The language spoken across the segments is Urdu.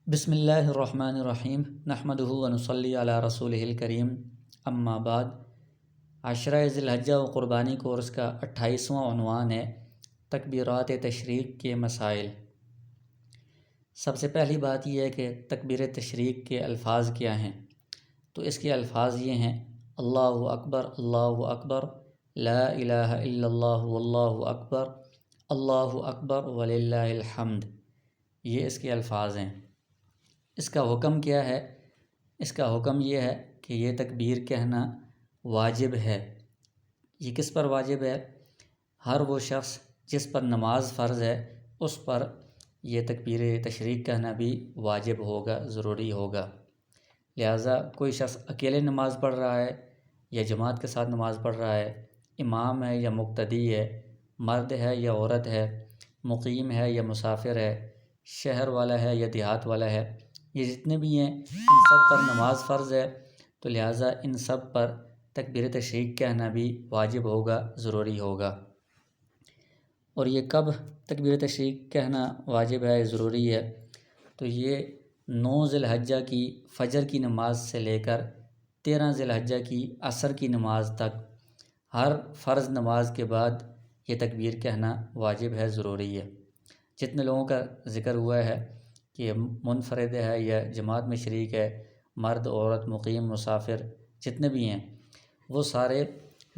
بسم اللہ الرحمن الرحیم نحمدہ ونصلی علی رسولہ الکریم اما بعد۔ عشرہ ذی الحجہ و قربانی کورس کا 28واں عنوان ہے تکبیرات تشریق کے مسائل۔ سب سے پہلی بات یہ ہے کہ تکبیر تشریق کے الفاظ کیا ہیں، تو اس کے الفاظ یہ ہیں: اللہ اکبر، لا الہ الا اللہ واللہ اکبر وللہ الحمد۔ یہ اس کے الفاظ ہیں۔ اس کا حکم کیا ہے؟ اس کا حکم یہ ہے کہ یہ تکبیر کہنا واجب ہے۔ یہ کس پر واجب ہے؟ ہر وہ شخص جس پر نماز فرض ہے اس پر یہ تکبیر تشریق کہنا بھی واجب ہوگا، ضروری ہوگا۔ لہٰذا کوئی شخص اکیلے نماز پڑھ رہا ہے یا جماعت کے ساتھ نماز پڑھ رہا ہے، امام ہے یا مقتدی ہے، مرد ہے یا عورت ہے، مقیم ہے یا مسافر ہے، شہر والا ہے یا دیہات والا ہے، یہ جتنے بھی ہیں ان سب پر نماز فرض ہے، تو لہٰذا ان سب پر تکبیر تشریق کہنا بھی واجب ہوگا، ضروری ہوگا۔ اور یہ کب تکبیر تشریق کہنا واجب ہے، ضروری ہے؟ تو یہ 9 ذی الحجہ کی فجر کی نماز سے لے کر 13 ذی الحجہ کی عصر کی نماز تک ہر فرض نماز کے بعد یہ تکبیر کہنا واجب ہے، ضروری ہے۔ جتنے لوگوں کا ذکر ہوا ہے کہ منفرد ہے یا جماعت میں شریک ہے، مرد، عورت، مقیم، مسافر، جتنے بھی ہیں، وہ سارے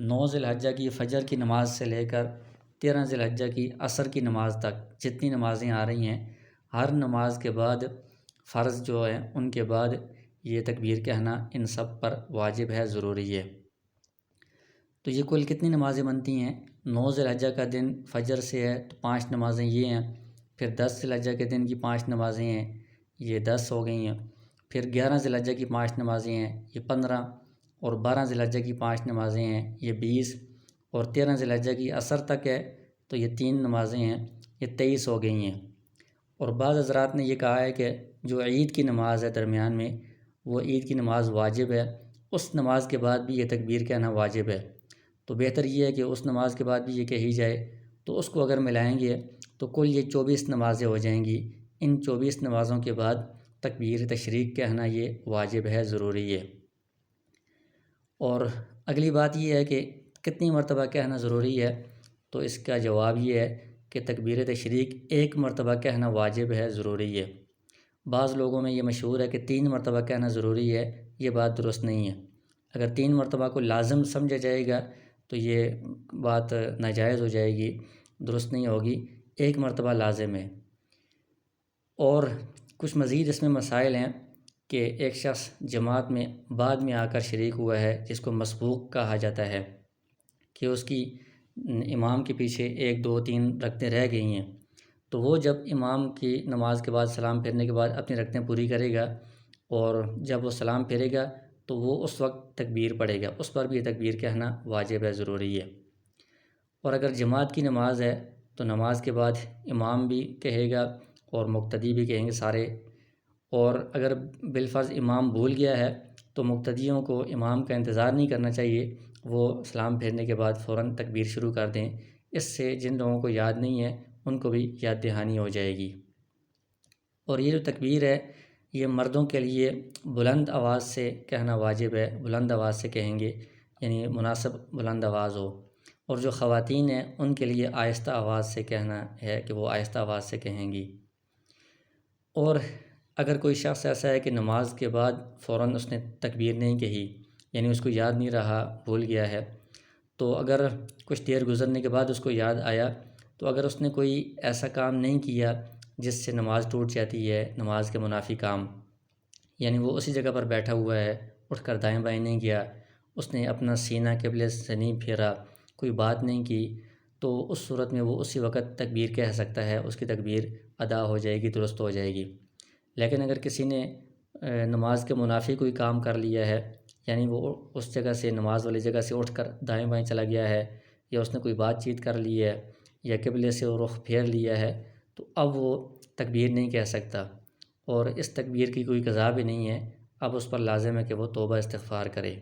9 ذی الحجہ کی فجر کی نماز سے لے کر 13 ذی الحجہ کی عصر کی نماز تک جتنی نمازیں آ رہی ہیں، ہر نماز کے بعد فرض جو ہیں ان کے بعد یہ تکبیر کہنا ان سب پر واجب ہے، ضروری ہے۔ تو یہ کل کتنی نمازیں بنتی ہیں؟ 9 ذی الحجہ کا دن فجر سے ہے تو 5 نمازیں یہ ہیں، پھر 10 ذی الحجہ کے دن کی 5 نمازیں ہیں، یہ 10 ہو گئی ہیں، پھر 11 ذی الحجہ کی 5 نمازیں ہیں، یہ 15، اور 12 ذی الحجہ کی 5 نمازیں ہیں، یہ 20، اور 13 ذی الحجہ کی عصر تک ہے تو یہ 3 نمازیں ہیں، یہ 23 ہو گئی ہیں۔ اور بعض حضرات نے یہ کہا ہے کہ جو عید کی نماز ہے درمیان میں، وہ عید کی نماز واجب ہے، اس نماز کے بعد بھی یہ تکبیر کہنا واجب ہے، تو بہتر یہ ہے کہ اس نماز کے بعد بھی یہ کہی جائے، تو اس کو اگر ملائیں گے تو کل یہ 24 نمازیں ہو جائیں گی۔ ان 24 نمازوں کے بعد تکبیر تشریق کہنا یہ واجب ہے، ضروری ہے۔ اور اگلی بات یہ ہے کہ کتنی مرتبہ کہنا ضروری ہے، تو اس کا جواب یہ ہے کہ تکبیر تشریق 1 مرتبہ کہنا واجب ہے، ضروری ہے۔ بعض لوگوں میں یہ مشہور ہے کہ 3 مرتبہ کہنا ضروری ہے، یہ بات درست نہیں ہے۔ اگر 3 مرتبہ کو لازم سمجھا جائے گا تو یہ بات ناجائز ہو جائے گی، درست نہیں ہوگی، 1 مرتبہ لازم ہے۔ اور کچھ مزید اس میں مسائل ہیں کہ ایک شخص جماعت میں بعد میں آ کر شریک ہوا ہے، جس کو مسبوق کہا جاتا ہے، کہ اس کی امام کے پیچھے 1 2 3 رکعتیں رہ گئی ہیں، تو وہ جب امام کی نماز کے بعد سلام پھیرنے کے بعد اپنی رکعتیں پوری کرے گا، اور جب وہ سلام پھیرے گا تو وہ اس وقت تکبیر پڑھے گا، اس پر بھی یہ تکبیر کہنا واجب ہے، ضروری ہے۔ اور اگر جماعت کی نماز ہے تو نماز کے بعد امام بھی کہے گا اور مقتدی بھی کہیں گے سارے، اور اگر بالفرض امام بھول گیا ہے تو مقتدیوں کو امام کا انتظار نہیں کرنا چاہیے، وہ سلام پھیرنے کے بعد فوراً تکبیر شروع کر دیں، اس سے جن لوگوں کو یاد نہیں ہے ان کو بھی یاد دہانی ہو جائے گی۔ اور یہ جو تکبیر ہے یہ مردوں کے لیے بلند آواز سے کہنا واجب ہے، بلند آواز سے کہیں گے، یعنی مناسب بلند آواز ہو، اور جو خواتین ہیں ان کے لیے آہستہ آواز سے کہنا ہے کہ وہ آہستہ آواز سے کہیں گی۔ اور اگر کوئی شخص ایسا ہے کہ نماز کے بعد فوراً اس نے تکبیر نہیں کہی، یعنی اس کو یاد نہیں رہا، بھول گیا ہے، تو اگر کچھ دیر گزرنے کے بعد اس کو یاد آیا، تو اگر اس نے کوئی ایسا کام نہیں کیا جس سے نماز ٹوٹ جاتی ہے، نماز کے منافی کام، یعنی وہ اسی جگہ پر بیٹھا ہوا ہے، اٹھ کر دائیں بائیں نہیں گیا، اس نے اپنا سینہ قبلے سے نہیں پھیرا، کوئی بات نہیں کی، تو اس صورت میں وہ اسی وقت تکبیر کہہ سکتا ہے، اس کی تکبیر ادا ہو جائے گی، درست ہو جائے گی۔ لیکن اگر کسی نے نماز کے منافی کوئی کام کر لیا ہے، یعنی وہ اس جگہ سے، نماز والی جگہ سے اٹھ کر دائیں بائیں چلا گیا ہے، یا اس نے کوئی بات چیت کر لی ہے، یا قبلے سے رخ پھیر لیا ہے، تو اب وہ تکبیر نہیں کہہ سکتا، اور اس تکبیر کی کوئی قضا بھی نہیں ہے، اب اس پر لازم ہے کہ وہ توبہ استغفار کرے۔